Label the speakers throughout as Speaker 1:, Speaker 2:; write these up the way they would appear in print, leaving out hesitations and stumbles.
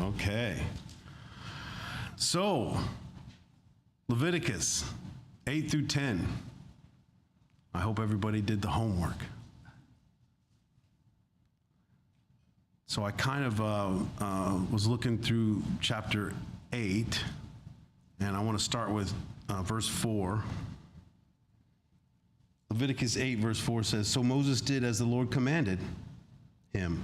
Speaker 1: Okay. So, Leviticus 8 through 10. I hope everybody did the homework. So I kind of was looking through chapter 8, and I want to start with verse 4. Leviticus 8 verse 4 says, "So Moses did as the Lord commanded him.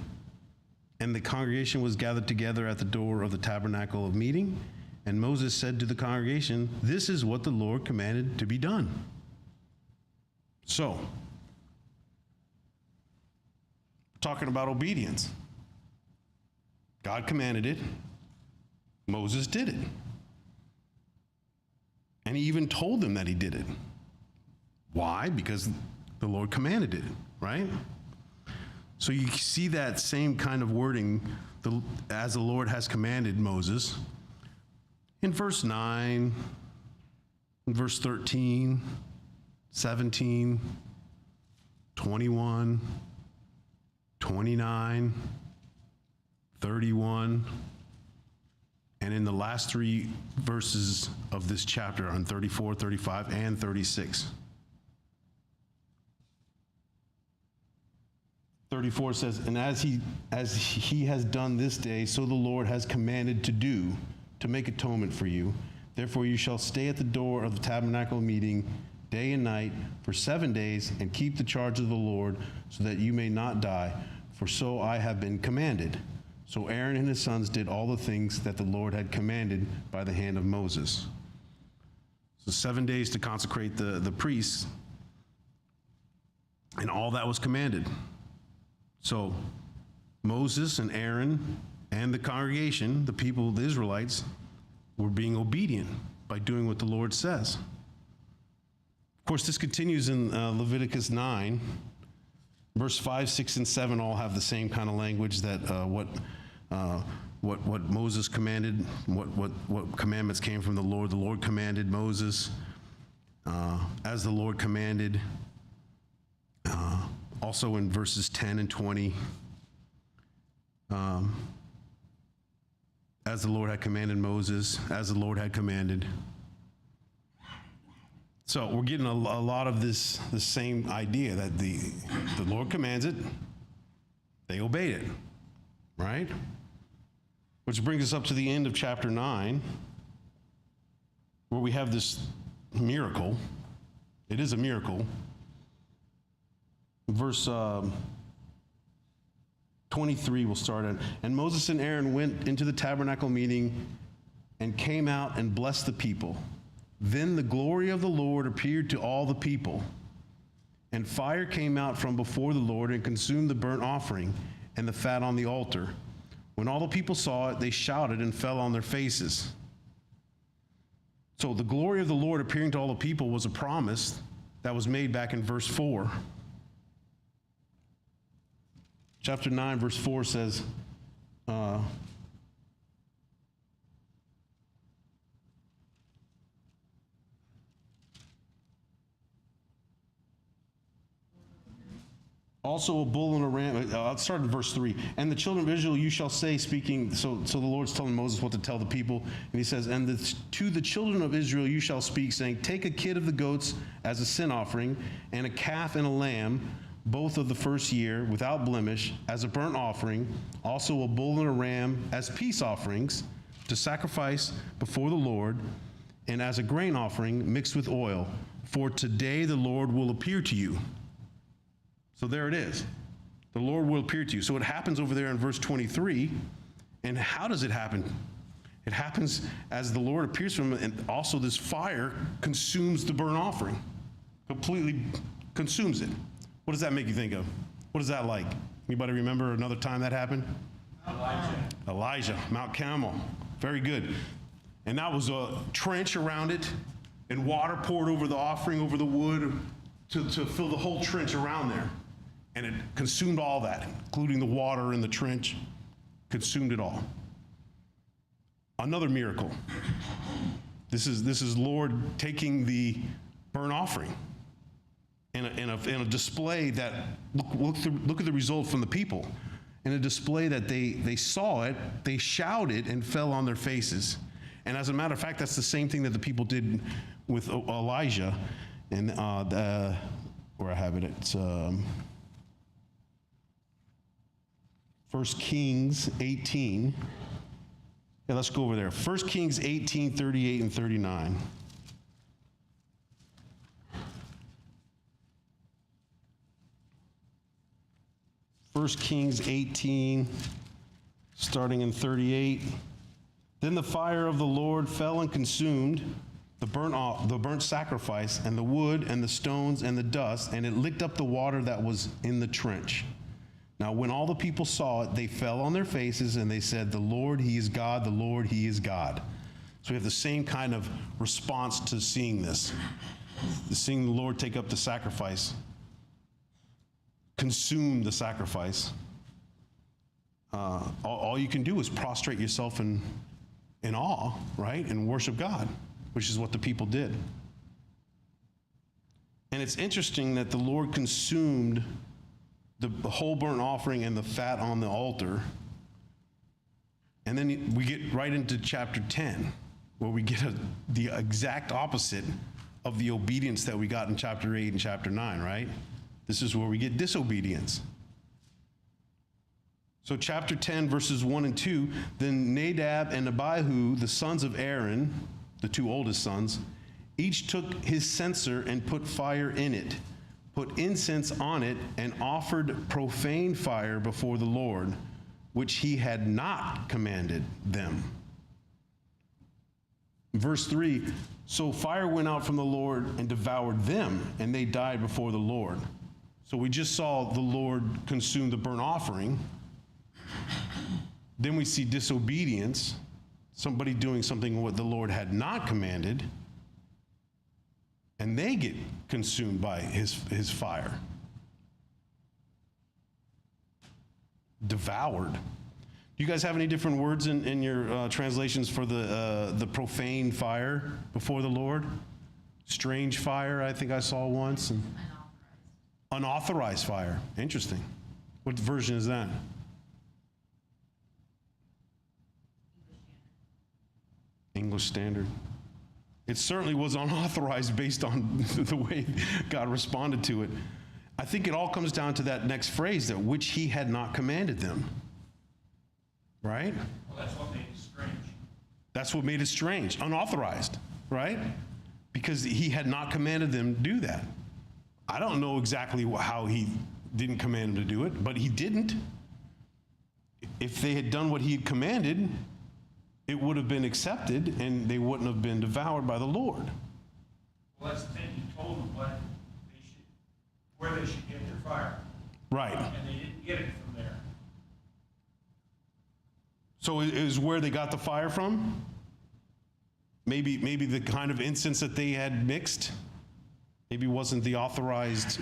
Speaker 1: And the congregation was gathered together at the door of the tabernacle of meeting. And Moses said to the congregation, 'This is what the Lord commanded to be done.'" So, talking about obedience. God commanded it. Moses did it. And he even told them that he did it. Why? Because the Lord commanded it, right? So you see that same kind of wording, as the Lord has commanded Moses, in verse 9, in verse 13, 17, 21, 29, 31, and in the last three verses of this chapter on 34, 35, and 36. 34 says, "And as he has done this day, so the Lord has commanded to do, to make atonement for you. Therefore you shall stay at the door of the tabernacle meeting day and night for 7 days, and keep the charge of the Lord, so that you may not die, for so I have been commanded." So Aaron and his sons did all the things that the Lord had commanded by the hand of Moses. So 7 days to consecrate the priests, and all that was commanded. So Moses and Aaron and the congregation, the people, the Israelites, were being obedient by doing what the Lord says. Of course, this continues in Leviticus 9. Verse 5, 6, and 7 all have the same kind of language, that what Moses commanded, what commandments came from the Lord. The Lord commanded Moses as the Lord commanded. Also in verses 10 and 20, as the Lord had commanded Moses, as the Lord had commanded. So we're getting a lot of the same idea, that the Lord commands it, they obeyed it, right? Which brings us up to the end of chapter 9, where we have this miracle. It is a miracle. Verse 23 we'll start at. "And Moses and Aaron went into the tabernacle meeting and came out and blessed the people. Then the glory of the Lord appeared to all the people. And fire came out from before the Lord and consumed the burnt offering and the fat on the altar. When all the people saw it, they shouted and fell on their faces." So the glory of the Lord appearing to all the people was a promise that was made back in verse 4. Chapter 9, verse 4 says, "Also a bull and a ram." I'll start in verse 3. "And the children of Israel you shall say," speaking, so the Lord's telling Moses what to tell the people. And he says, "And to the children of Israel you shall speak, saying, take a kid of the goats as a sin offering, and a calf and a lamb, both of the first year, without blemish, as a burnt offering, also a bull and a ram as peace offerings, to sacrifice before the Lord, and as a grain offering mixed with oil. For today the Lord will appear to you." So there it is. The Lord will appear to you. So it happens over there in verse 23. And how does it happen? It happens as the Lord appears to him, and also this fire consumes the burnt offering. Completely consumes it. What does that make you think of? What is that like? Anybody remember another time that happened? Elijah, Mount Carmel. Very good. And that was a trench around it, and water poured over the offering, over the wood, to fill the whole trench around there. And it consumed all that, including the water in the trench, consumed it all. Another miracle. This is Lord taking the burnt offering in a display that, look at the result from the people. in a display that they saw it, they shouted and fell on their faces. And as a matter of fact, that's the same thing that the people did with Elijah. And where I have it, it's 1 Kings 18. Yeah, let's go over there. 1 Kings 18, 38 and 39. First Kings 18, starting in 38. Then the fire of the Lord fell and consumed the burnt sacrifice, and the wood, and the stones, and the dust, and it licked up the water that was in the trench. Now when all the people saw it, they fell on their faces, and they said, "The Lord, he is God, the Lord, he is God." So we have the same kind of response to seeing this. Seeing the Lord take up the sacrifice, consume the sacrifice. All you can do is prostrate yourself in awe, right? And worship God, which is what the people did. And it's interesting that the Lord consumed the whole burnt offering and the fat on the altar. And then we get right into chapter 10, where we get the exact opposite of the obedience that we got in chapter 8 and chapter 9, right? This is where we get disobedience. So chapter 10, verses 1 and 2, then Nadab and Abihu, the sons of Aaron, the two oldest sons, each took his censer and put fire in it, put incense on it, and offered profane fire before the Lord, which he had not commanded them. Verse 3, so fire went out from the Lord and devoured them, and they died before the Lord. So we just saw the Lord consume the burnt offering. Then we see disobedience, somebody doing something what the Lord had not commanded, and they get consumed by his fire. Devoured. Do you guys have any different words in your translations for the profane fire before the Lord? Strange fire, I think I saw once. And unauthorized fire. Interesting. What version is that? English Standard. It certainly was unauthorized based on the way God responded to it. I think it all comes down to that next phrase, that which he had not commanded them. Right?
Speaker 2: Well, that's what made it strange.
Speaker 1: That's what made it strange. Unauthorized, right? Because he had not commanded them to do that. I don't know exactly how he didn't command them to do it, but he didn't. If they had done what he had commanded, it would have been accepted, and they wouldn't have been devoured by the Lord.
Speaker 2: Well, that's the thing. He told them where they should get their fire.
Speaker 1: Right.
Speaker 2: And they didn't get it from there.
Speaker 1: So is where they got the fire from? Maybe the kind of incense that they had mixed, maybe wasn't the authorized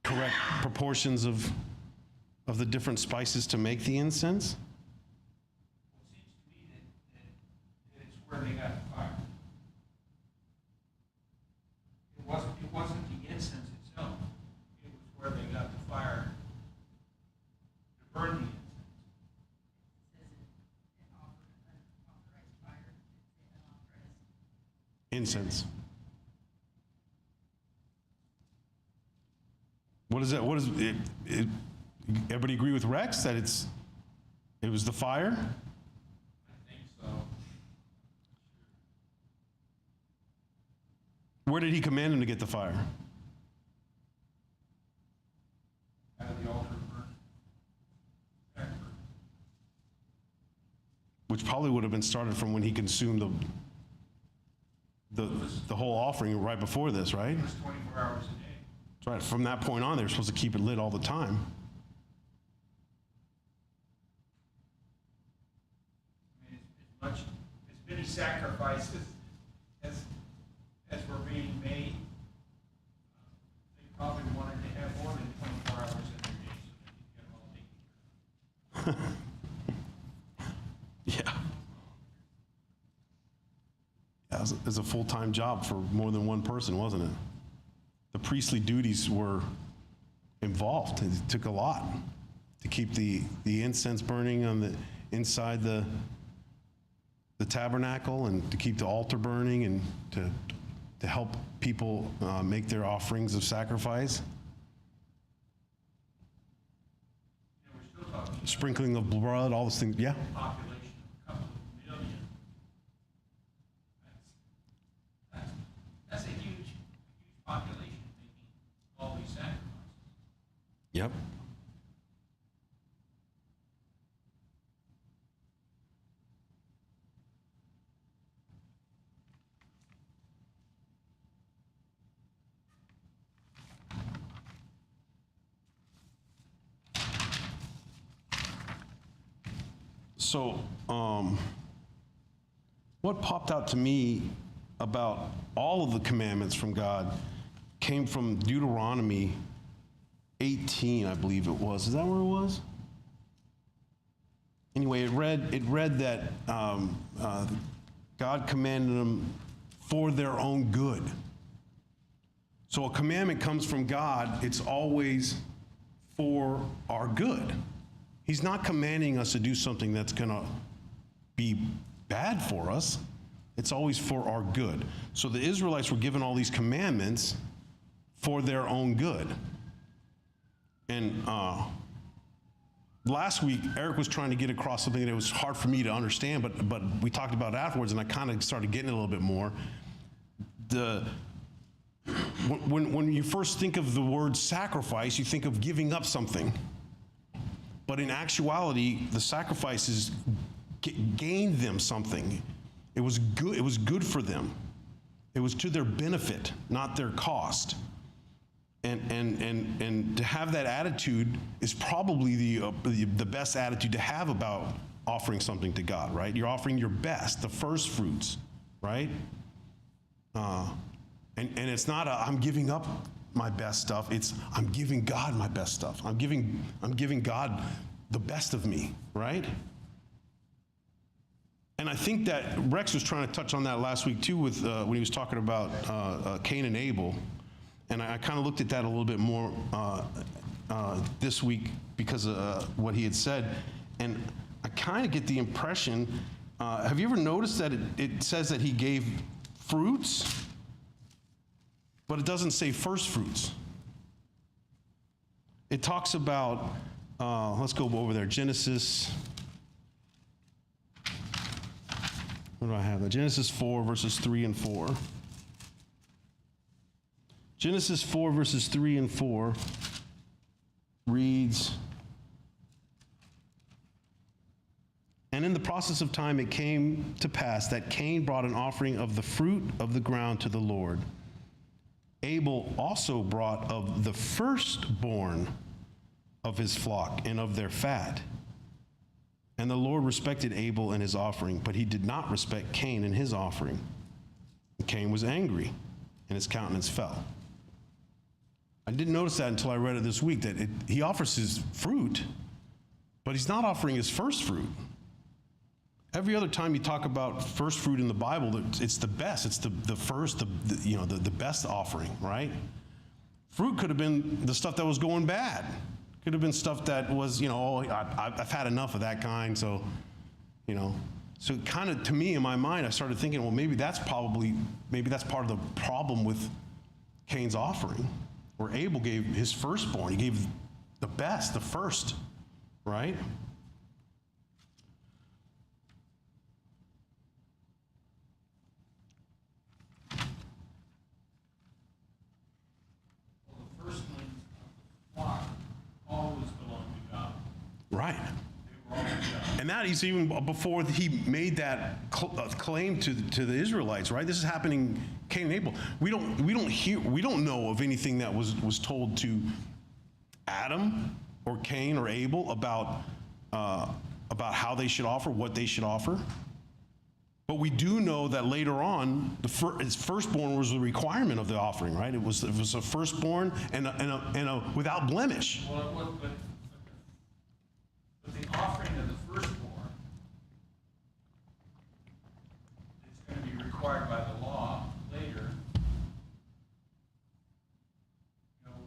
Speaker 1: correct proportions of the different spices to make the incense.
Speaker 2: Well, it seems to me that it's where they got the fire. It wasn't the incense itself. It was where they got the fire to burn the incense.
Speaker 1: Incense. What is that? What is it? Everybody agree with Rex that it was the fire?
Speaker 2: I think so.
Speaker 1: Where did he command him to get the fire?
Speaker 2: Out of the altar burn.
Speaker 1: Which probably would have been started from when he consumed the whole offering right before this, right?
Speaker 2: It was 24 hours a day.
Speaker 1: That's right. From that point on, they were supposed to keep it lit all the time.
Speaker 2: I mean, as many sacrifices as were being made, they probably wanted to have more than 24 hours in their day so they could get them all taken care of.
Speaker 1: Yeah. Yeah, it was a full-time job for more than one person, wasn't it? The priestly duties were involved. It took a lot. to keep the incense burning on the inside the tabernacle, and to keep the altar burning, and to help people make their offerings of sacrifice.
Speaker 2: We're still talking
Speaker 1: Sprinkling of blood, all those things. Yeah.
Speaker 2: population of a couple of million. That's a huge population making all these sacrifices.
Speaker 1: Yep. So, what popped out to me about all of the commandments from God came from Deuteronomy 18, I believe it was. Is that where it was? Anyway, it read that God commanded them for their own good. So a commandment comes from God, it's always for our good. He's not commanding us to do something that's going to be bad for us. It's always for our good. So the Israelites were given all these commandments for their own good. And last week, Eric was trying to get across something that was hard for me to understand, but we talked about it afterwards, and I kind of started getting it a little bit more. When you first think of the word sacrifice, you think of giving up something. But in actuality, the sacrifices gained them something. It was good. It was good for them. It was to their benefit, not their cost. And to have that attitude is probably the best attitude to have about offering something to God, right? You're offering your best, the first fruits, right? And it's not I'm giving up my best stuff. It's I'm giving God my best stuff. I'm giving God the best of me, right? And I think that Rex was trying to touch on that last week too, with when he was talking about Cain and Abel. And I kind of looked at that a little bit more this week because of what he had said. And I kind of get the impression, have you ever noticed that it says that he gave fruits, but it doesn't say first fruits? It talks about, let's go over there, Genesis. What do I have there? Genesis 4, verses 3 and 4. Genesis 4, verses 3 and 4 reads, "And in the process of time it came to pass that Cain brought an offering of the fruit of the ground to the Lord. Abel also brought of the firstborn of his flock and of their fat. And the Lord respected Abel and his offering, but he did not respect Cain and his offering. And Cain was angry, and his countenance fell." I didn't notice that until I read it this week, that he offers his fruit, but he's not offering his first fruit. Every other time you talk about first fruit in the Bible, it's the best. It's the first, the best offering, right? Fruit could have been the stuff that was going bad. Could have been stuff that was, I've had enough of that kind, so, So kind of, to me, in my mind, I started thinking, well, maybe that's part of the problem with Cain's offering, where Abel gave his firstborn. He gave the best, the first, right?
Speaker 2: Well, the firstlings of the flock always belong to God.
Speaker 1: Right.
Speaker 2: They were always God.
Speaker 1: And that is even before he made that claim to the Israelites, right? This is happening, Cain and Abel. We don't know of anything that was told to Adam or Cain or Abel about how they should offer, what they should offer. But we do know that later on, his firstborn was the requirement of the offering, right? It was a firstborn and a without blemish.
Speaker 2: Well, it was, but the offering of the firstborn, it's going to be required by the law later.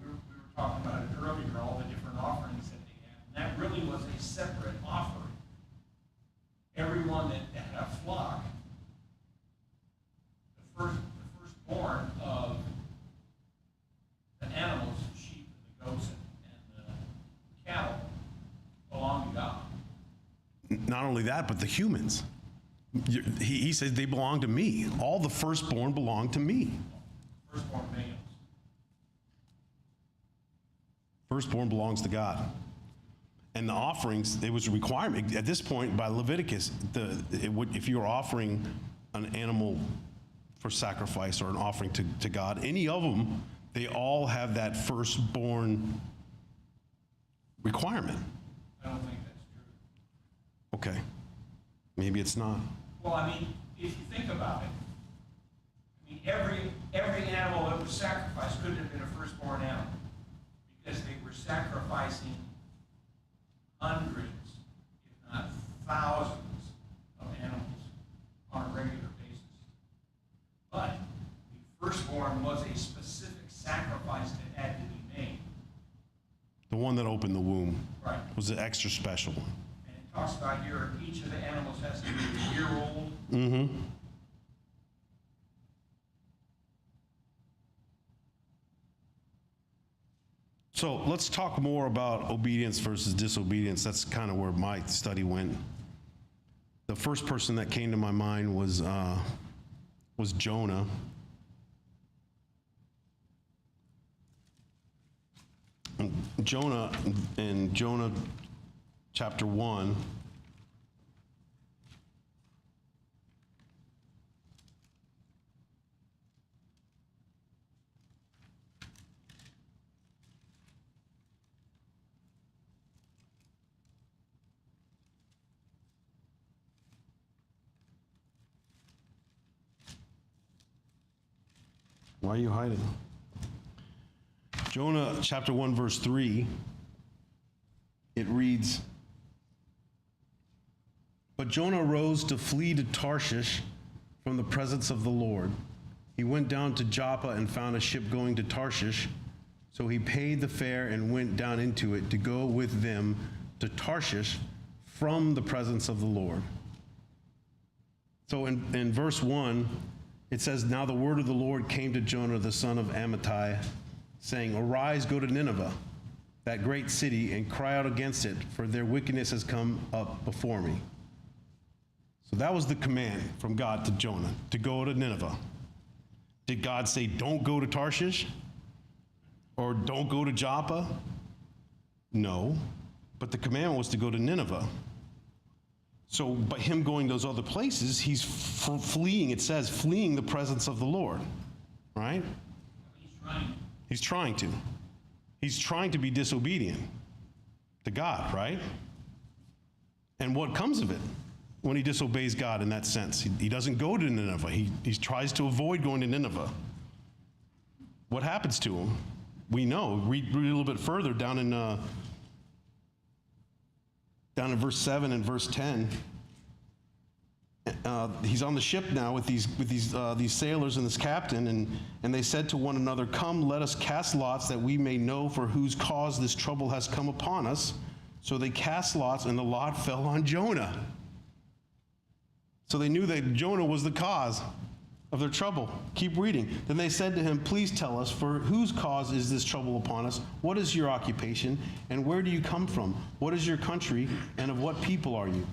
Speaker 2: We were talking about it earlier, all the different offerings that they had. And that really
Speaker 1: not only that, but the humans. He says they belong to me. All the firstborn belong to me.
Speaker 2: Firstborn males.
Speaker 1: Firstborn belongs to God. And the offerings, it was a requirement. At this point, by Leviticus, if you were offering an animal for sacrifice or an offering to God, any of them, they all have that firstborn requirement.
Speaker 2: I don't think that's true.
Speaker 1: Okay. Maybe it's not.
Speaker 2: Well, I mean, if you think about it, I mean, every animal that was sacrificed couldn't have been a firstborn animal because they were sacrificing hundreds, if not thousands, of animals on a regular basis. But the firstborn was a specific sacrifice that had to be made.
Speaker 1: The one that opened the womb
Speaker 2: Right.
Speaker 1: was an extra special one.
Speaker 2: And it talks about here, each of the animals has to be a year old.
Speaker 1: Mm-hmm. So let's talk more about obedience versus disobedience. That's kind of where my study went. The first person that came to my mind was Jonah. Jonah, in Jonah chapter 1, why are you hiding? Jonah chapter 1, verse 3, it reads, "But Jonah rose to flee to Tarshish from the presence of the Lord. He went down to Joppa and found a ship going to Tarshish. So he paid the fare and went down into it to go with them to Tarshish from the presence of the Lord." So in verse 1, it says, "Now the word of the Lord came to Jonah, the son of Amittai, saying, Arise, go to Nineveh, that great city, and cry out against it, for their wickedness has come up before me." So that was the command from God to Jonah, to go to Nineveh. Did God say, don't go to Tarshish? Or don't go to Joppa? No. But the command was to go to Nineveh. So by him going those other places, he's fleeing, it says, fleeing the presence of the Lord, right? He's trying to. He's trying to be disobedient to God, right? And what comes of it when he disobeys God in that sense? He doesn't go to Nineveh. He tries to avoid going to Nineveh. What happens to him? We know. Read a little bit further down in verse 7 and verse 10. He's on the ship now with these sailors and this captain, and they said to one another, "Come, let us cast lots that we may know for whose cause this trouble has come upon us." So they cast lots, and the lot fell on Jonah. So they knew that Jonah was the cause of their trouble. Keep reading. "Then they said to him, Please tell us, for whose cause is this trouble upon us? What is your occupation, and where do you come from? What is your country, and of what people are you?"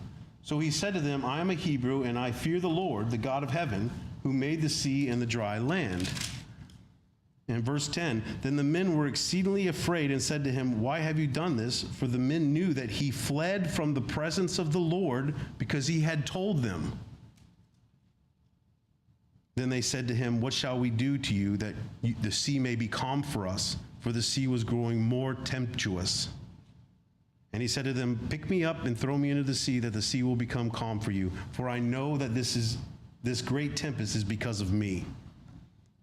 Speaker 1: So he said to them, "I am a Hebrew, and I fear the Lord, the God of heaven, who made the sea and the dry land." In verse 10, "Then the men were exceedingly afraid and said to him, Why have you done this? For the men knew that he fled from the presence of the Lord because he had told them." Then they said to him, "What shall we do to you that the sea may be calm for us?" For the sea was growing more tempestuous. And he said to them, "Pick me up and throw me into the sea, that the sea will become calm for you. For I know that this great tempest is because of me."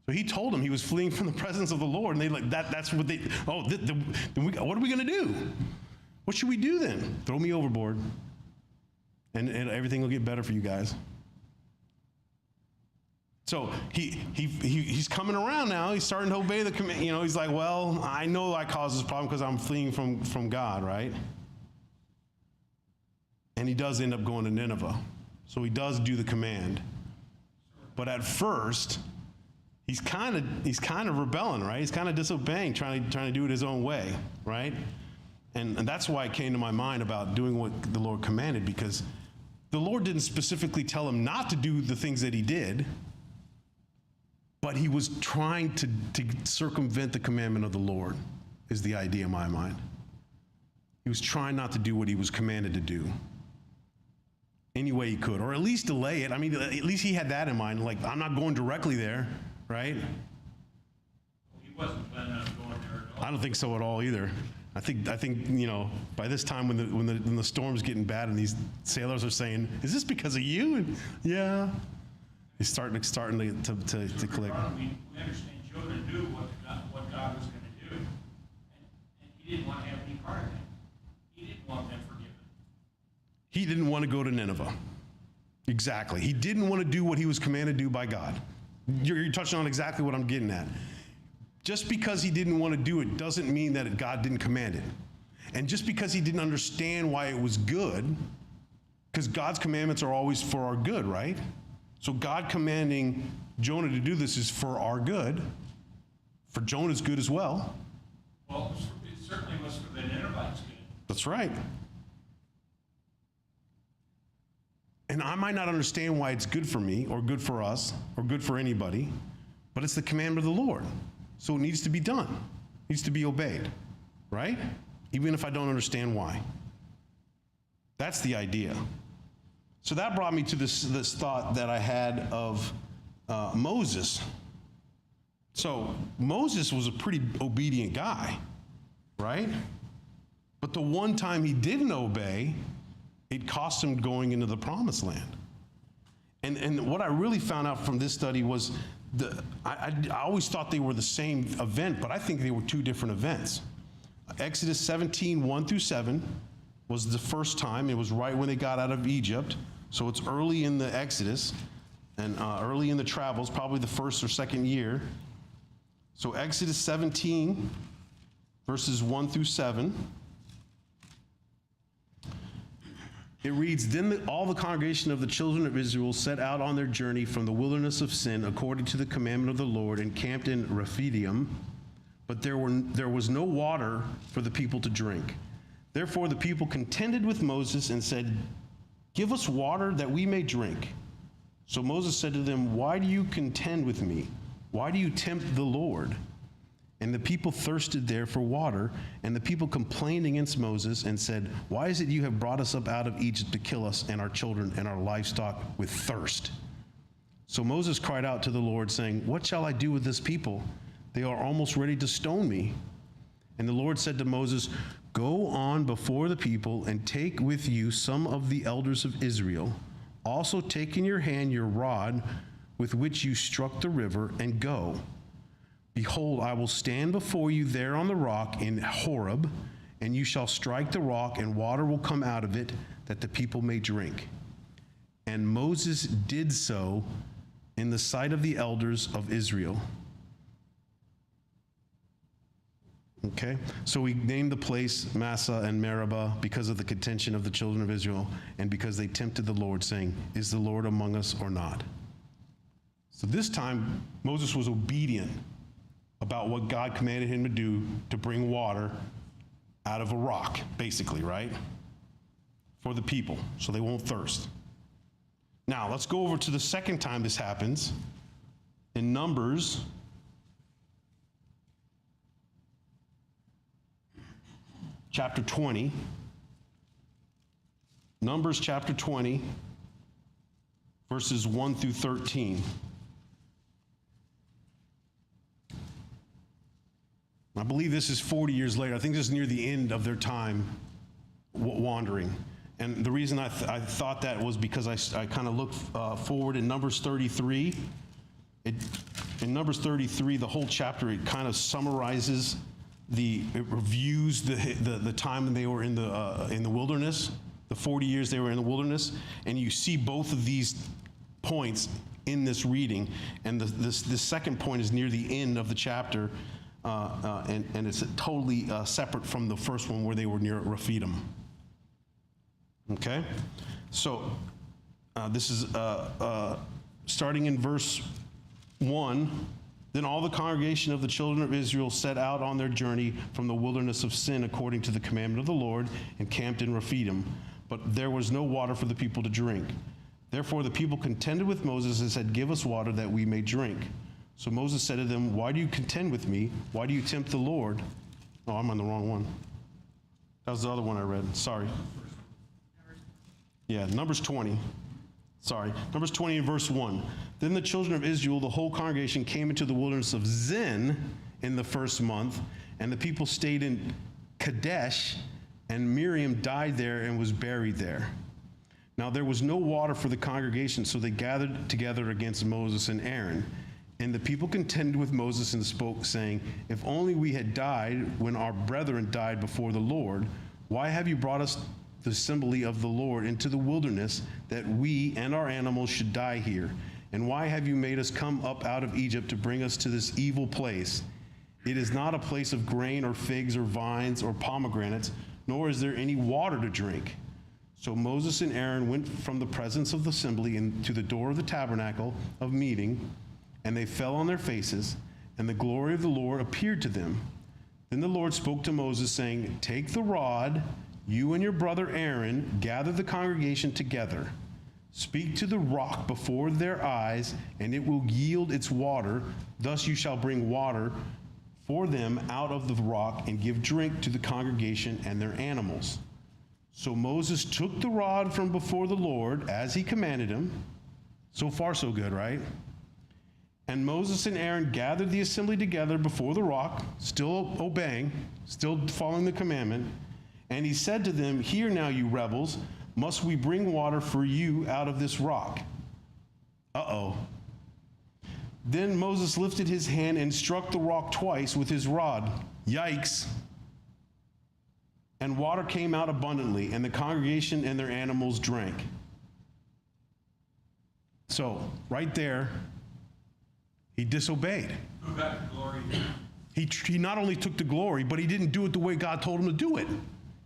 Speaker 1: So he told them he was fleeing from the presence of the Lord, and they like that's what they. What are we going to do? What should we do then? Throw me overboard, and everything will get better for you guys. So he's coming around now. He's starting to obey the command. He's like, well, I know I caused this problem because I'm fleeing from God, right? And he does end up going to Nineveh. So he does do the command. But at first, he's kind of rebelling, right? He's kind of disobeying, trying to do it his own way, right? And that's why it came to my mind about doing what the Lord commanded, because the Lord didn't specifically tell him not to do the things that he did, but he was trying to circumvent the commandment of the Lord, is the idea in my mind. He was trying not to do what he was commanded to do any way he could, or at least delay it. I mean, at least he had that in mind, like, I'm not going directly there, right?
Speaker 2: Well, he wasn't planning on going there at all.
Speaker 1: I don't think so at all either. I think by this time when the storm's getting bad and these sailors are saying, "Is this because of you?" And, yeah, it's starting to click.
Speaker 2: We understand Jonah knew what God was going to do, and he didn't want to have any part of that. He didn't want them forgiven.
Speaker 1: He didn't want to go to Nineveh. Exactly. He didn't want to do what he was commanded to do by God. You're touching on exactly what I'm getting at. Just because he didn't want to do it doesn't mean that God didn't command it. And just because he didn't understand why it was good, because God's commandments are always for our good, right? So God commanding Jonah to do this is for our good, for Jonah's good as well.
Speaker 2: Well, it certainly was for the Ninevites' good.
Speaker 1: That's right. And I might not understand why it's good for me, or good for us, or good for anybody, but it's the commandment of the Lord. So it needs to be done. It needs to be obeyed, right? Even if I don't understand why. That's the idea. So that brought me to this thought that I had of Moses. So Moses was a pretty obedient guy, right? But the one time he didn't obey, it cost him going into the promised land. And what I really found out from this study was I always thought they were the same event, but I think they were two different events. Exodus 17, 1 through 7 was the first time. It was right when they got out of Egypt. So it's early in the Exodus and early in the travels, probably the first or second year. So Exodus 17, verses 1 through 7. It reads, Then all the congregation of the children of Israel set out on their journey from the wilderness of Sin according to the commandment of the Lord and camped in Rephidim, but there was no water for the people to drink. Therefore the people contended with Moses and said, Give us water that we may drink. So Moses said to them, Why do you contend with me? Why do you tempt the Lord? And the people thirsted there for water, and the people complained against Moses and said, Why is it you have brought us up out of Egypt to kill us and our children and our livestock with thirst? So Moses cried out to the Lord, saying, What shall I do with this people? They are almost ready to stone me. And the Lord said to Moses, Go on before the people and take with you some of the elders of Israel. Also take in your hand your rod with which you struck the river, and go. Behold, I will stand before you there on the rock in Horeb, and you shall strike the rock, and water will come out of it, that the people may drink. And Moses did so in the sight of the elders of Israel. Okay, so we named the place Massah and Meribah because of the contention of the children of Israel, and because they tempted the Lord, saying, Is the Lord among us or not? So this time, Moses was obedient about what God commanded him to do, to bring water out of a rock, basically, right? For the people, so they won't thirst. Now, let's go over to the second time this happens, in Numbers chapter 20. Numbers chapter 20, verses 1 through 13. I believe this is 40 years later. I think this is near the end of their time wandering. And the reason I thought that was because I kind of looked forward in Numbers 33. In Numbers 33, the whole chapter, it kind of summarizes it reviews the time when they were in the wilderness, the 40 years they were in the wilderness, and you see both of these points in this reading. And the second point is near the end of the chapter. And it's totally separate from the first one where they were near Rephidim. Okay? So this is starting in verse 1. Then all the congregation of the children of Israel set out on their journey from the wilderness of Sin according to the commandment of the Lord and camped in Rephidim. but there was no water for the people to drink. Therefore the people contended with Moses and said, "Give us water that we may drink." So Moses said to them, "Why do you contend with me? Why do you tempt the Lord?" Oh, I'm on the wrong one. That was the other one I read. Sorry. Yeah, Numbers 20. Sorry. Numbers 20 and verse 1. Then the children of Israel, the whole congregation, came into the wilderness of Zin in the first month, and the people stayed in Kadesh, and Miriam died there and was buried there. Now there was no water for the congregation, so they gathered together against Moses and Aaron. And the people contended with Moses and spoke, saying, "If only we had died when our brethren died before the Lord. Why have you brought us the assembly of the Lord into the wilderness, that we and our animals should die here? And why have you made us come up out of Egypt to bring us to this evil place? It is not a place of grain or figs or vines or pomegranates, nor is there any water to drink." So Moses and Aaron went from the presence of the assembly into the door of the tabernacle of meeting, and they fell on their faces, and the glory of the Lord appeared to them. Then the Lord spoke to Moses, saying, "Take the rod, you and your brother Aaron, gather the congregation together. Speak to the rock before their eyes, and it will yield its water. Thus you shall bring water for them out of the rock, and give drink to the congregation and their animals." So Moses took the rod from before the Lord, as he commanded him. So far, so good, right? And Moses and Aaron gathered the assembly together before the rock, still obeying, still following the commandment. And he said to them, "Hear now, you rebels, must we bring water for you out of this rock?" Uh-oh. Then Moses lifted his hand and struck the rock twice with his rod. Yikes. And water came out abundantly, and the congregation and their animals drank. So, right there, he disobeyed.
Speaker 2: Who got the glory?
Speaker 1: He not only took the glory, but he didn't do it the way God told him to do it.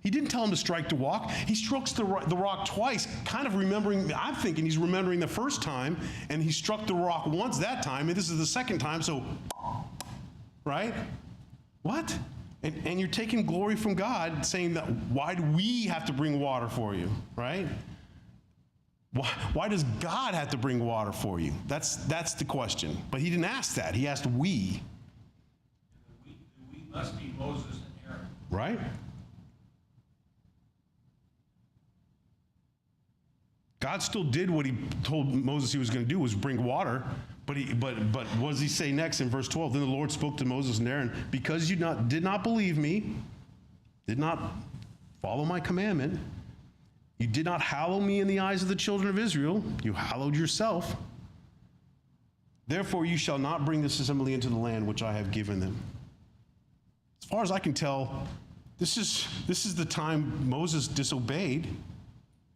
Speaker 1: He didn't tell him to strike the rock. He strikes the rock twice, kind of remembering, I'm thinking he's remembering the first time, and he struck the rock once that time, and this is the second time, so, right? What? And you're taking glory from God, saying that, why do we have to bring water for you, right? Why does God have to bring water for you? That's the question. But he didn't ask that. He asked we.
Speaker 2: We must be Moses and Aaron.
Speaker 1: Right? God still did what he told Moses he was going to do, was bring water. But what does he say next in verse 12? Then the Lord spoke to Moses and Aaron, "Because you did not believe me, did not follow my commandment, you did not hallow me in the eyes of the children of Israel, you hallowed yourself. Therefore you shall not bring this assembly into the land which I have given them." As far as I can tell, this is the time Moses disobeyed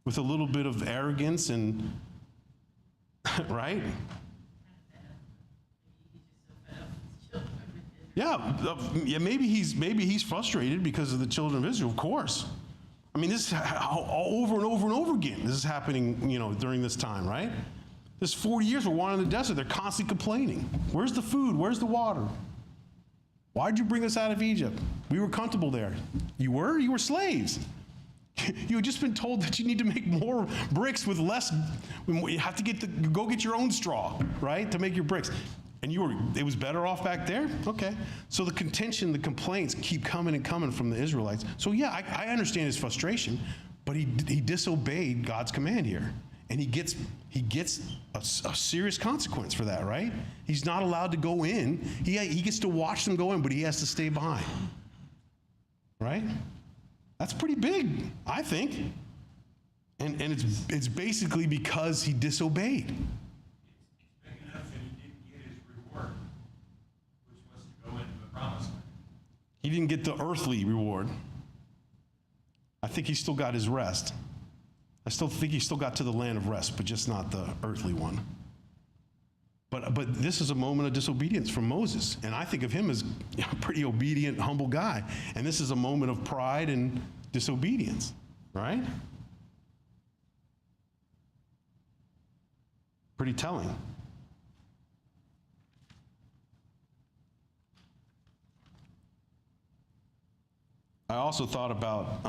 Speaker 1: with a little bit of arrogance and, right? Yeah, maybe he's frustrated because of the children of Israel, of course. I mean, this is over and over and over again. This is happening, during this time, right? This 40 years we're wandering in the desert. They're constantly complaining. Where's the food? Where's the water? Why'd you bring us out of Egypt? We were comfortable there. You were? You were slaves. You had just been told that you need to make more bricks with less. You have to go get your own straw, right, to make your bricks. And it was better off back there? Okay. So the contention, the complaints keep coming and coming from the Israelites. So yeah, I understand his frustration, but he disobeyed God's command here. And he gets a serious consequence for that, right? He's not allowed to go in. He gets to watch them go in, but he has to stay behind. Right? That's pretty big, I think. And it's basically because he disobeyed.
Speaker 2: It's big enough that he didn't get his reward, which was to go into the promised land.
Speaker 1: He didn't get the earthly reward. I think he still got his rest. I still think he still got to the land of rest, but just not the earthly one. But this is a moment of disobedience from Moses, and I think of him as a pretty obedient, humble guy. And this is a moment of pride and disobedience, right? Pretty telling. I also thought about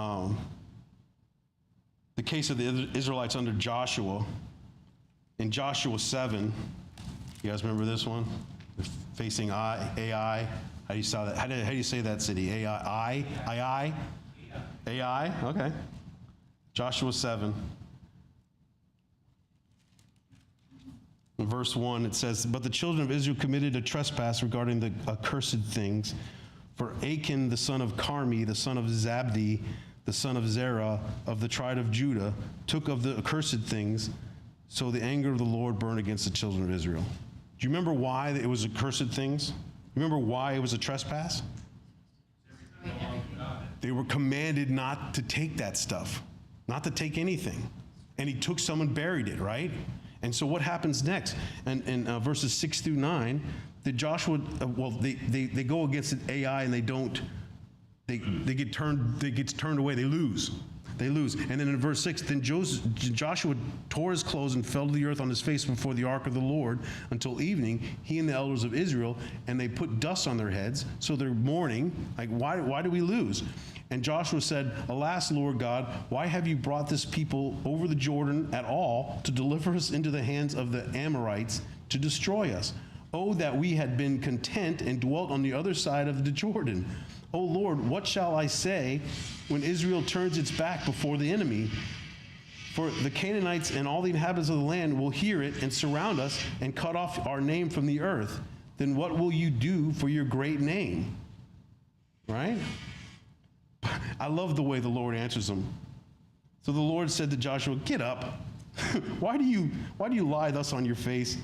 Speaker 1: the case of the Israelites under Joshua. In Joshua 7, you guys remember this one? They're facing Ai. How do you say that? How do you say that city? Ai? Okay. Joshua 7. In verse 1, it says, "But the children of Israel committed a trespass regarding the accursed things. For Achan, the son of Carmi, the son of Zabdi, the son of Zerah, of the tribe of Judah, took of the accursed things. So the anger of the Lord burned against the children of Israel." Do you remember why it was accursed things? Remember why it was a trespass? They were commanded not to take that stuff, not to take anything. And he took some and buried it, right? And so what happens next? And in verses 6 through 9, did Joshua, they go against Ai and they get turned away, they lose. And then in verse 6, then Joshua tore his clothes and fell to the earth on his face before the ark of the Lord until evening, he and the elders of Israel, and they put dust on their heads, so they're mourning, like, why do we lose? And Joshua said, "Alas, Lord God, why have you brought this people over the Jordan at all to deliver us into the hands of the Amorites to destroy us? Oh, that we had been content and dwelt on the other side of the Jordan. Oh Lord, what shall I say when Israel turns its back before the enemy? For the Canaanites and all the inhabitants of the land will hear it and surround us and cut off our name from the earth. Then what will you do for your great name?" Right? I love the way the Lord answers them. So the Lord said to Joshua, "Get up. Why do you lie thus on your face?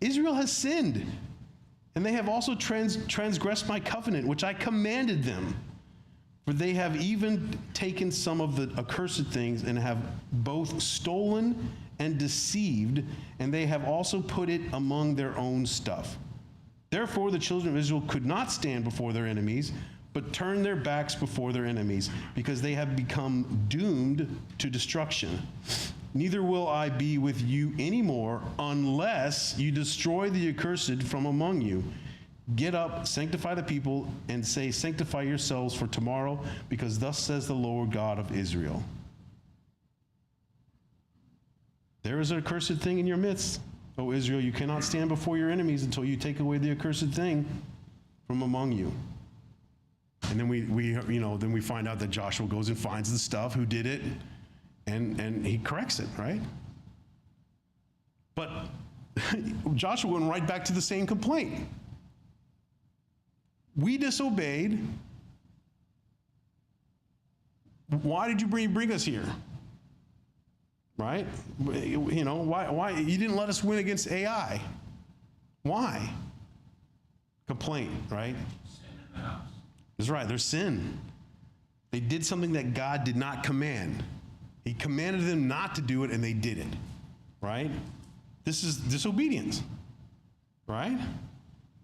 Speaker 1: Israel has sinned, and they have also transgressed my covenant, which I commanded them. For they have even taken some of the accursed things and have both stolen and deceived, and they have also put it among their own stuff. Therefore the children of Israel could not stand before their enemies, but turned their backs before their enemies, because they have become doomed to destruction. Neither will I be with you anymore unless you destroy the accursed from among you. Get up, sanctify the people, and say, sanctify yourselves for tomorrow, because thus says the Lord God of Israel." There is an accursed thing in your midst, O Israel. You cannot stand before your enemies until you take away the accursed thing from among you. And then we find out that Joshua goes and finds the stuff, who did it, and he corrects it, right? But Joshua went right back to the same complaint. We disobeyed. Why did you bring us here? Right? Why you didn't let us win against Ai? Why? Complaint, right?
Speaker 2: Sin in the house.
Speaker 1: That's right, there's sin. They did something that God did not command. He commanded them not to do it, and they did it, right? This is disobedience, right?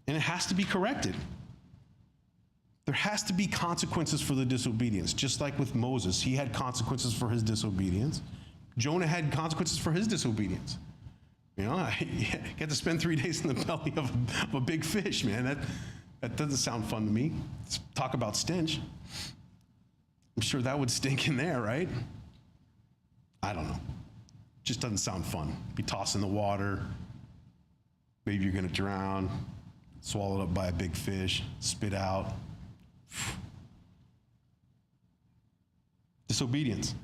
Speaker 1: And it has to be corrected. There has to be consequences for the disobedience, just like with Moses. He had consequences for his disobedience. Jonah had consequences for his disobedience. He had to spend 3 days in the belly of a big fish, man. That doesn't sound fun to me. Let's talk about stench. I'm sure that would stink in there, right? I don't know. Just doesn't sound fun. Be tossed in the water. Maybe you're going to drown. Swallowed up by a big fish. Spit out. Disobedience.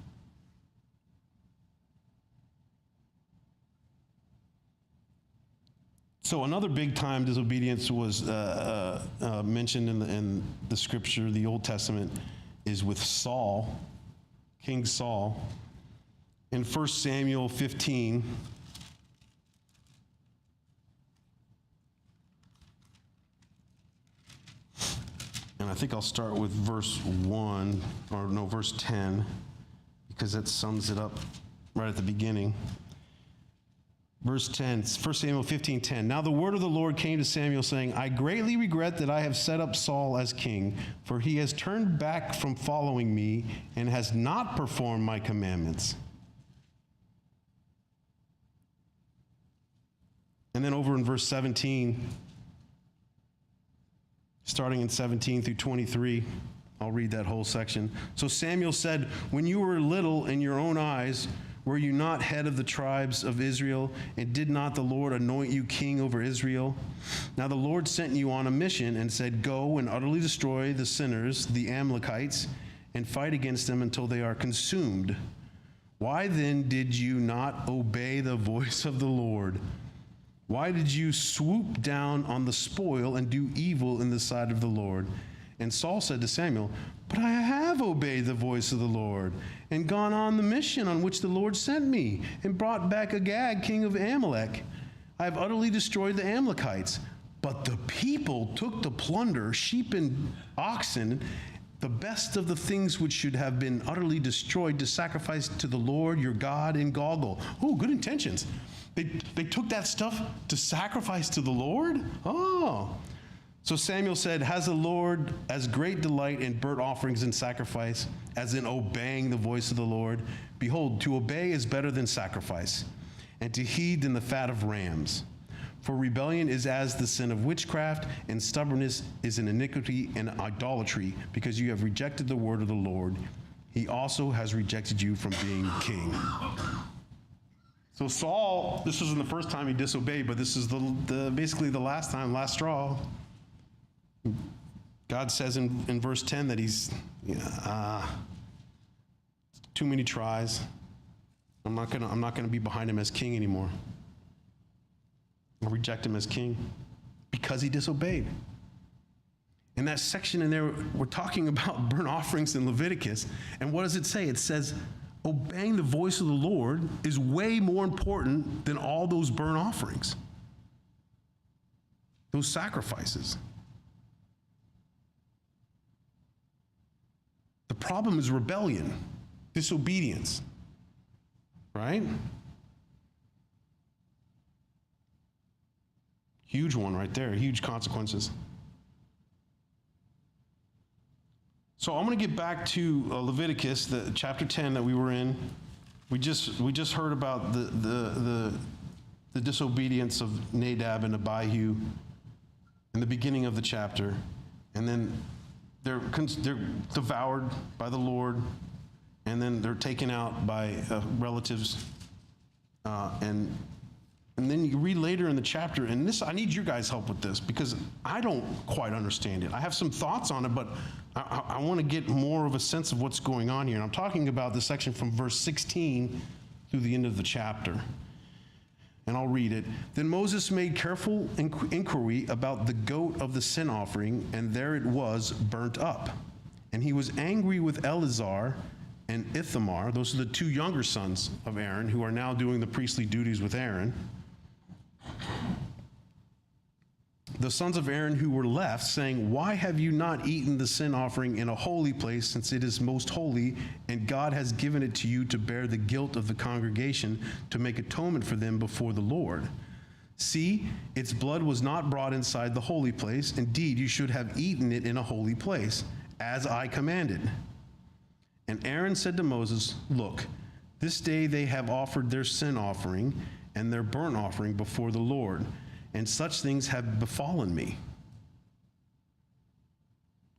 Speaker 1: So another big time disobedience was mentioned in the scripture, the Old Testament, is with Saul, King Saul. In 1 Samuel 15, and I think I'll start with verse 10, because that sums it up right at the beginning. Verse 10, 1 Samuel 15:10. Now the word of the Lord came to Samuel, saying, I greatly regret that I have set up Saul as king, for he has turned back from following me and has not performed my commandments. And then over in verse 17, starting in 17 through 23, I'll read that whole section. So Samuel said, when you were little in your own eyes, were you not head of the tribes of Israel, and did not the Lord anoint you king over Israel? Now the Lord sent you on a mission and said, go and utterly destroy the sinners, the Amalekites, and fight against them until they are consumed. Why then did you not obey the voice of the Lord? Why did you swoop down on the spoil and do evil in the sight of the Lord? And Saul said to Samuel, but I have obeyed the voice of the Lord and gone on the mission on which the Lord sent me and brought back Agag, king of Amalek. I have utterly destroyed the Amalekites. But the people took the plunder, sheep and oxen, the best of the things which should have been utterly destroyed, to sacrifice to the Lord your God in Gilgal. Oh, good intentions. They took that stuff to sacrifice to the Lord? Oh. So Samuel said, has the Lord as great delight in burnt offerings and sacrifice as in obeying the voice of the Lord? Behold, to obey is better than sacrifice, and to heed than the fat of rams. For rebellion is as the sin of witchcraft, and stubbornness is an iniquity and idolatry, because you have rejected the word of the Lord. He also has rejected you from being king. So Saul, this wasn't the first time he disobeyed, but this is basically the last time, last straw. God says in verse 10 that he's too many tries. I'm not gonna be behind him as king anymore. I'll reject him as king because he disobeyed. In that section in there, we're talking about burnt offerings in Leviticus, and what does it say? It says obeying the voice of the Lord is way more important than all those burnt offerings, those sacrifices. The problem is rebellion, disobedience, right? Huge one right there, huge consequences. So I'm going to get back to Leviticus, the chapter 10 that we were in. We just heard about the disobedience of Nadab and Abihu in the beginning of the chapter, and then they're devoured by the Lord, and then they're taken out by relatives, and then you read later in the chapter, and this, I need your guys' help with this because I don't quite understand it. I have some thoughts on it, but I want to get more of a sense of what's going on here. And I'm talking about the section from verse 16 through the end of the chapter. And I'll read it. Then Moses made careful inquiry about the goat of the sin offering, and there it was burnt up. And he was angry with Eleazar and Ithamar. Those are the two younger sons of Aaron who are now doing the priestly duties with Aaron. The sons of Aaron who were left, saying, why have you not eaten the sin offering in a holy place, since it is most holy, and God has given it to you to bear the guilt of the congregation, to make atonement for them before the Lord? See, its blood was not brought inside the holy place. Indeed, you should have eaten it in a holy place, as I commanded. And Aaron said to Moses, look, this day they have offered their sin offering and their burnt offering before the Lord, and such things have befallen me.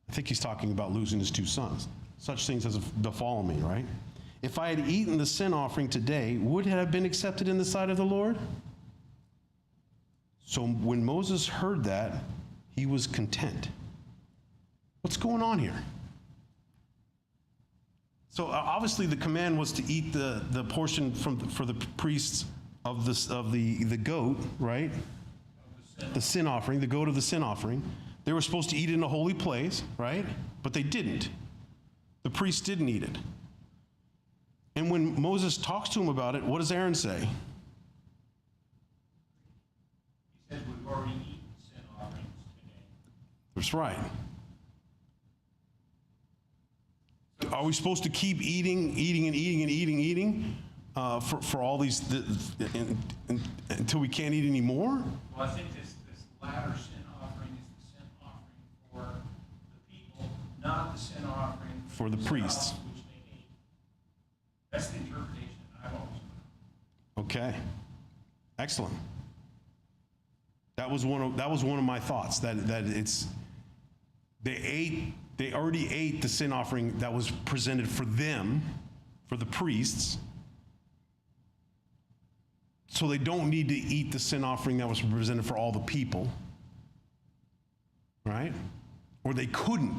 Speaker 1: I think he's talking about losing his two sons. Such things have befallen me, right? If I had eaten the sin offering today, would it have been accepted in the sight of the Lord? So when Moses heard that, he was content. What's going on here? So obviously the command was to eat the portion for the priests of the goat, right? The sin offering, the goat of the sin offering. They were supposed to eat it in a holy place, right? But they didn't. The priests didn't eat it. And when Moses talks to him about it, what does Aaron say?
Speaker 2: He says we've already eaten sin offerings today.
Speaker 1: That's right. Are we supposed to keep eating for all these until we can't eat anymore?
Speaker 2: Well, I think this latter sin offering is the sin offering for the people, not the sin offering
Speaker 1: For the priests.
Speaker 2: Which they ate. That's the interpretation I've always heard.
Speaker 1: Okay, excellent. That was one of my thoughts, that it's They already ate the sin offering that was presented for them, for the priests. So they don't need to eat the sin offering that was presented for all the people. Right? Or they couldn't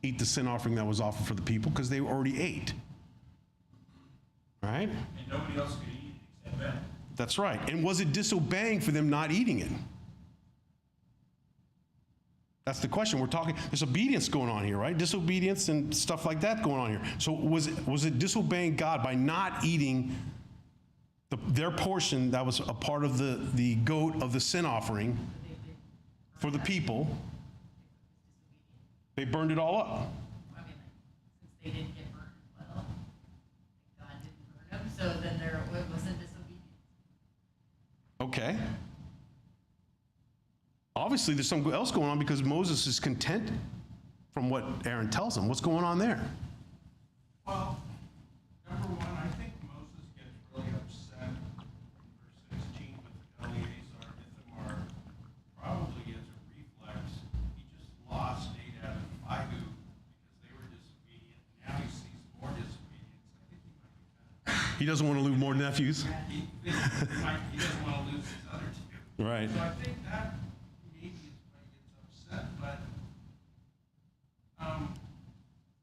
Speaker 1: eat the sin offering that was offered for the people because they already ate. Right?
Speaker 2: And nobody else could eat it except them.
Speaker 1: That's right. And was it disobeying for them not eating it? That's the question. We're talking, there's obedience going on here, right? Disobedience and stuff like that going on here. So was it disobeying God by not eating their portion that was a part of the goat of the sin offering for the people? They burned it all up.
Speaker 3: I mean, like, since they didn't get burned, well, God didn't burn them, so then it wasn't disobedience.
Speaker 1: Okay. Obviously, there's something else going on because Moses is content from what Aaron tells him. What's going on there?
Speaker 4: Well, number one, I think Moses gets really upset in verse 16 with Eleazar and Ithamar, probably as a reflex. He just lost Nadab and Abihu because they were disobedient. Now he sees more disobedience. I think he might be kind of...
Speaker 1: He doesn't want to lose more nephews.
Speaker 4: He doesn't want to lose his other two.
Speaker 1: Right.
Speaker 4: So I think that maybe is why he gets upset, but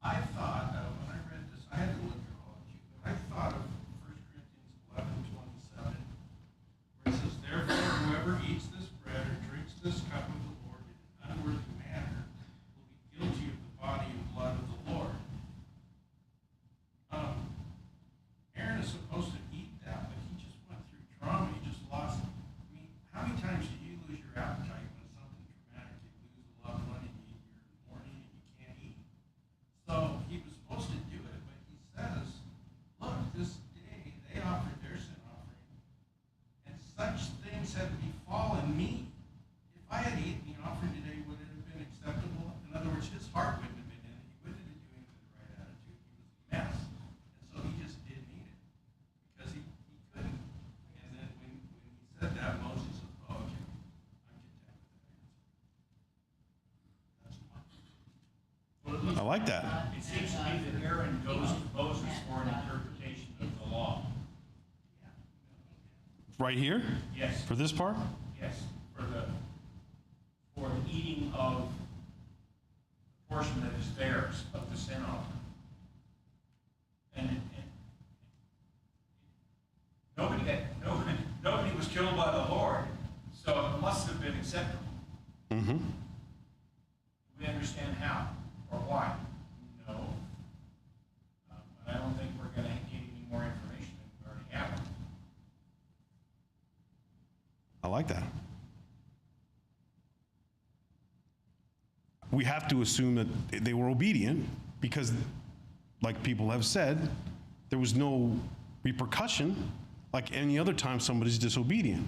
Speaker 4: I thought, when I read this, I had to look at all of you, but I thought of 1 Corinthians 11:27, where it says, "Therefore, whoever eats this bread or drinks this cup of the Lord in an unworthy manner will be guilty of the body and blood of the Lord." Aaron is supposed to eat that, but he just went through trauma. He just lost. I mean, how many times do you lose your appetite when something traumatic? You lose a loved one and you're horny and you can't eat. So he was supposed to do it, but he says, look, this day they offered their sin offering, and such things had befallen me. If I had eaten the offering today, would it have been acceptable? In other words, his heart wouldn't have been in it. He wouldn't have been doing it with the right attitude. He was a mess. And so he just didn't eat it because he couldn't. And then when he said that, Moses said, oh, okay, I'm content with that answer. That's my.
Speaker 1: I like that.
Speaker 2: It seems to me that Aaron goes to Moses for an interpretation of the law.
Speaker 1: Right here?
Speaker 2: Yes,
Speaker 1: For this part?
Speaker 2: yes, for the eating of the portion that is theirs of the sin offering. And nobody was killed by the Lord, so it must have been acceptable.
Speaker 1: Mm-hmm.
Speaker 2: We understand how or why? No. But I don't think we're going to get any more information than we already have.
Speaker 1: I like that. We have to assume that they were obedient because, like people have said, there was no repercussion like any other time somebody's disobedient.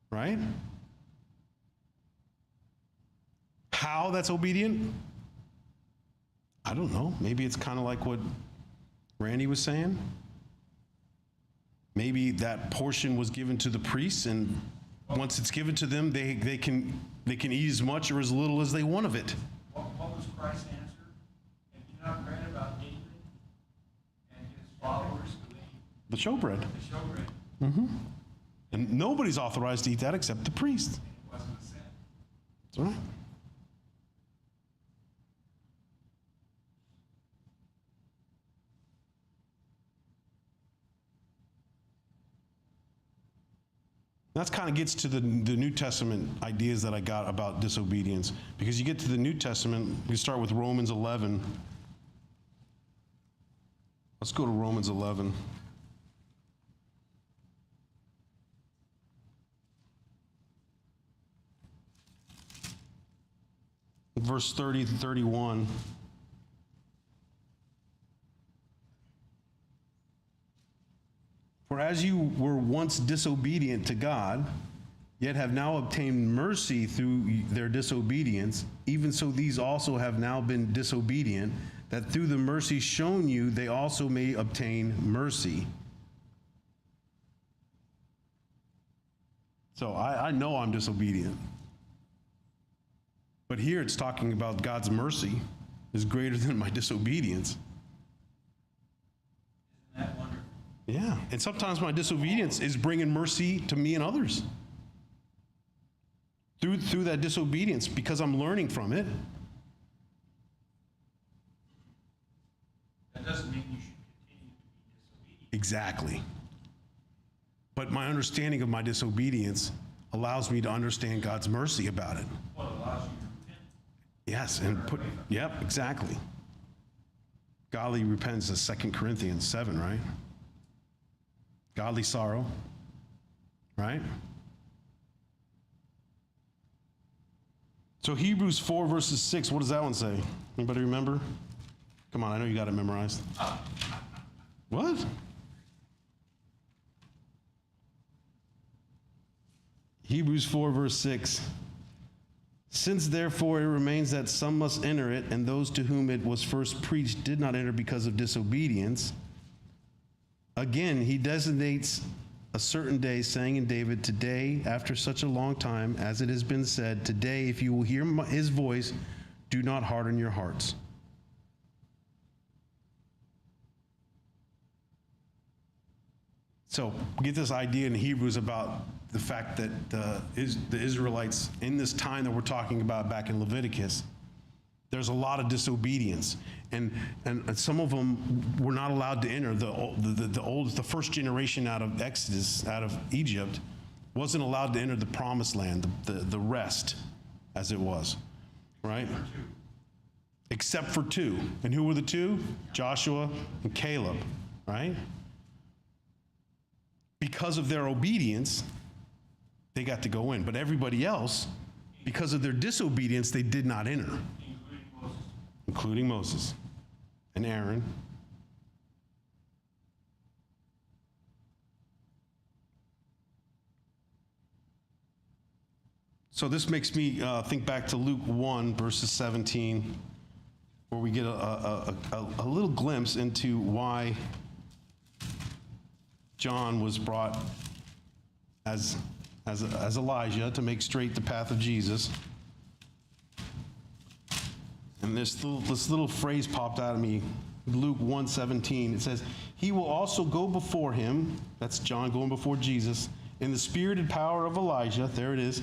Speaker 1: Right? How that's obedient? I don't know. Maybe it's kind of like what Randy was saying. Maybe that portion was given to the priests, and once it's given to them, they can eat as much or as little as they want of it.
Speaker 2: What was Christ's answer? Have you not read about David and his followers who ate
Speaker 1: The showbread.
Speaker 2: the showbread?
Speaker 1: Mm-hmm. And nobody's authorized to eat that except the priest.
Speaker 2: It wasn't a sin.
Speaker 1: That's right. That kind of gets to the New Testament ideas that I got about disobedience. Because you get to the New Testament, we start with Romans 11. Let's go to Romans 11. Verse 30 to 31. For as you were once disobedient to God, yet have now obtained mercy through their disobedience, even so these also have now been disobedient, that through the mercy shown you, they also may obtain mercy. So I know I'm disobedient. But here it's talking about God's mercy is greater than my disobedience.
Speaker 2: Isn't that wonderful?
Speaker 1: Yeah, and sometimes my disobedience is bringing mercy to me and others. Through that disobedience, because I'm learning from it.
Speaker 2: That doesn't mean you should continue to be disobedient.
Speaker 1: Exactly. But my understanding of my disobedience allows me to understand God's mercy about it.
Speaker 2: Well, it allows you to repent.
Speaker 1: Yes, and yep, exactly. Godly repentance is 2 Corinthians 7, right? Godly sorrow, right? So Hebrews 4 verses 6, what does that one say? Anybody remember? Come on, I know you got it memorized. What? Hebrews 4 verse 6. Since therefore it remains that some must enter it, and those to whom it was first preached did not enter because of disobedience, again he designates a certain day, saying in David, today, after such a long time, as it has been said, today, if you will hear his voice, do not harden your hearts. So we get this idea in Hebrews about the fact that the Israelites, in this time that we're talking about back in Leviticus, there's a lot of disobedience, and some of them were not allowed to enter. The first generation out of Exodus, out of Egypt, wasn't allowed to enter the promised land, the rest, as it was, right? Except for two. And who were the two? Joshua and Caleb, right? Because of their obedience, they got to go in. But everybody else, because of their disobedience, they did not enter. Including Moses and Aaron. So this makes me think back to Luke 1, verses 17, where we get a little glimpse into why John was brought as Elijah to make straight the path of Jesus. And this little phrase popped out of me, Luke 1:17. It says, he will also go before him, that's John going before Jesus, in the spirit and power of Elijah, there it is,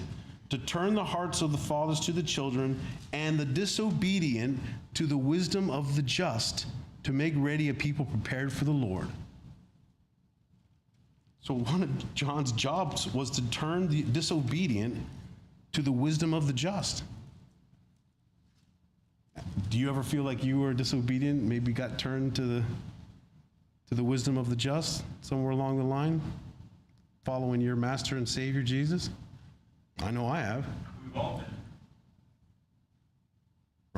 Speaker 1: to turn the hearts of the fathers to the children and the disobedient to the wisdom of the just, to make ready a people prepared for the Lord. So one of John's jobs was to turn the disobedient to the wisdom of the just. Do you ever feel like you were disobedient, maybe got turned to the wisdom of the just somewhere along the line, following your master and savior Jesus? I know I have.
Speaker 2: We've all been.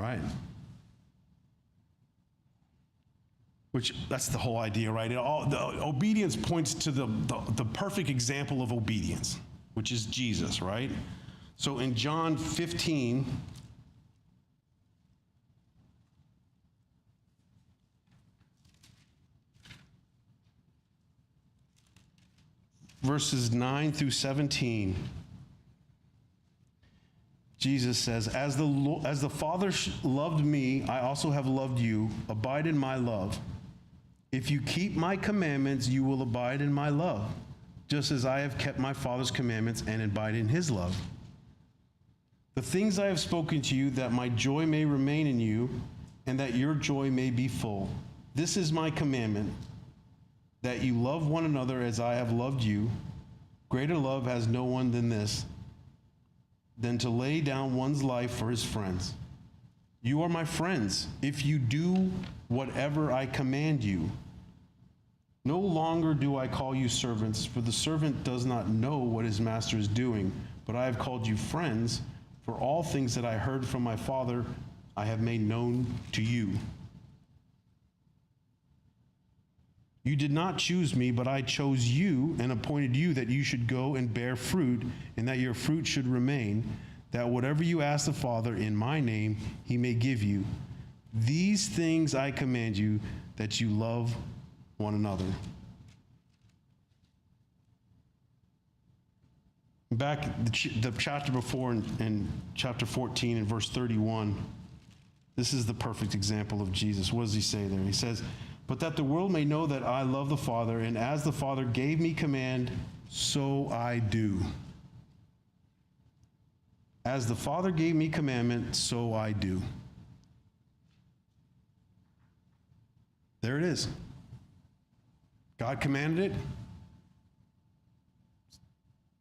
Speaker 1: Right. Which, that's the whole idea, right? The obedience points to the perfect example of obedience, which is Jesus, right? So in John 15, verses 9 through 17, Jesus says, as the Father loved me, I also have loved you. Abide in my love. If you keep my commandments, you will abide in my love, just as I have kept my Father's commandments and abide in his love. The things I have spoken to you, that my joy may remain in you, and that your joy may be full. This is my commandment, that you love one another as I have loved you. Greater love has no one than this, than to lay down one's life for his friends. You are my friends if you do whatever I command you. No longer do I call you servants, for the servant does not know what his master is doing, but I have called you friends, for all things that I heard from my Father I have made known to you. You did not choose me, but I chose you and appointed you that you should go and bear fruit, and that your fruit should remain, that whatever you ask the Father in my name, he may give you. These things I command you, that you love one another. Back the chapter before in chapter 14 and verse 31, this is the perfect example of Jesus. What does he say there? He says, "But that the world may know that I love the Father, and as the Father gave me command, so I do." As the Father gave me commandment, so I do. There it is. God commanded it.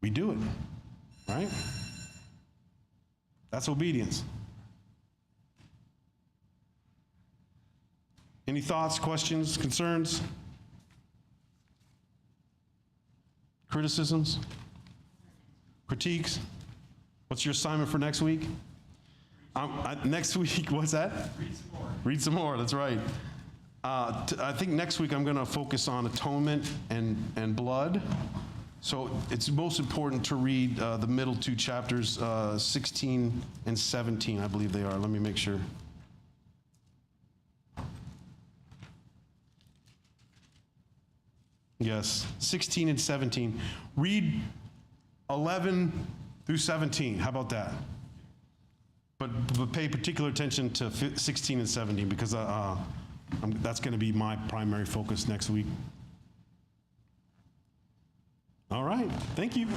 Speaker 1: We do it, right? That's obedience. Any thoughts, questions, concerns, criticisms, critiques? What's your assignment for next week? Next week, what's that?
Speaker 2: Read some more.
Speaker 1: Read some more, that's right. I think next week I'm going to focus on atonement and blood. So it's most important to read the middle two chapters, 16 and 17, I believe they are. Let me make sure. Yes, 16 and 17. Read 11 through 17. How about that? But pay particular attention to 16 and 17 because that's going to be my primary focus next week. All right. Thank you.